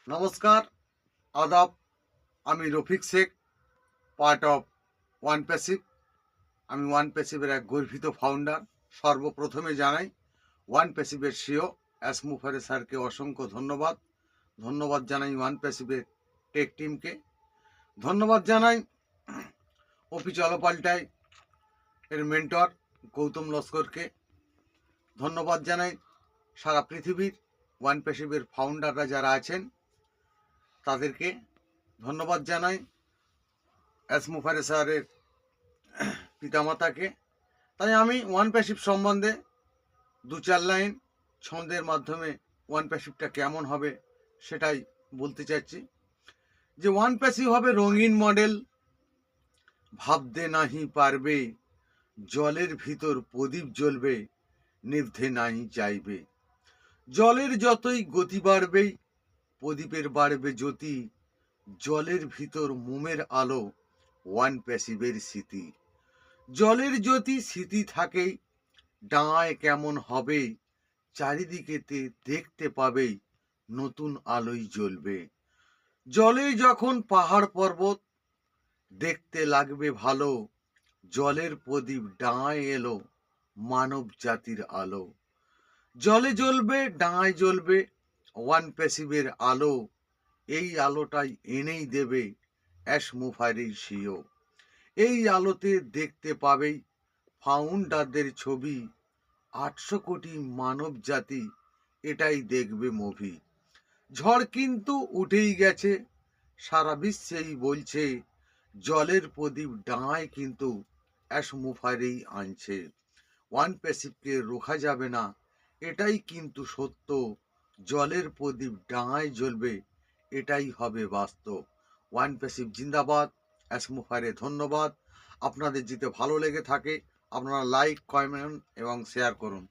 নমস্কার, আদাব। আমি Rafiq Sheikh, part of one passive. আমি ওয়ান প্যাসিভের এক গর্বিত ফাউন্ডার। সর্বপ্রথমে জানাই ওয়ান প্যাসিভের সিও এস মুফারে স্যারকে অসংখ্য ধন্যবাদ। ধন্যবাদ জানাই ওয়ান প্যাসিভের টেক টিমকে। ধন্যবাদ জানাই ওপি চলপাল্টাই এর মেন্টর গৌতম লস্করকে। ধন্যবাদ জানাই সারা পৃথিবীর ওয়ান প্যাসিভের ফাউন্ডাররা যারা আছেন তাদেরকে। ধন্যবাদ জানাই এস মুফারে স্যারের পিতামাতাকে। তাই আমি ওয়ান প্যাসিভ সম্বন্ধে দু চার লাইন ছন্দের মাধ্যমে ওয়ান প্যাসিভটা কেমন হবে সেটাই বলতে চাচ্ছি। যে ওয়ান প্যাসিভ হবে রঙিন মডেল, ভাবতে নাহি পারবে, জলের ভিতর প্রদীপ জ্বলবে, নিভতে নাহি চাইবে। জলের যতই গতি বাড়বে, প্রদীপের বাড়বে জ্যোতি, জলের ভিতর মোমের আলো, ওয়ান প্যাসিভের স্মৃতি। জলের জ্যোতি স্মৃতি থাকেই, ডাঙায় কেমন হবে, চারিদিকেতে দেখতে পাবে, নতুন আলোয় জ্বলবে। জলে যখন পাহাড় পর্বত দেখতে লাগবে ভালো, জলের প্রদীপ ডাঙায় এলো, মানব জাতির আলো। জলে জ্বলবে, ডাঙায় জ্বলবে, ওয়ান প্যাসিভের আলো। এই আলোটাই এনেই দেবে এস মুফারের সিও। এই আলোতে দেখতে পাবেই ফাউন্ডারদের ছবি, 800 কোটি মানব জাতি এটাই দেখবে মুভি। ঝড় কিন্তু উঠেই গেছে, সারা বিশ্বেই বলছে, জলের প্রদীপ ডাঙায় কিন্তু এস মুফারেই আনছে। ওয়ান প্যাসিভকে রোখা যাবে না, এটাই কিন্তু সত্য। জলের প্রদীপ ডাঙায় জ্বলবে, এটাই হবে বাস্তব। ওয়ান প্যাসিভ জিন্দাবাদ। এস মুফারে ধন্যবাদ। আপনাদের যদি ভালো লেগে থাকে আপনারা লাইক, কমেন্ট এবং শেয়ার করুন।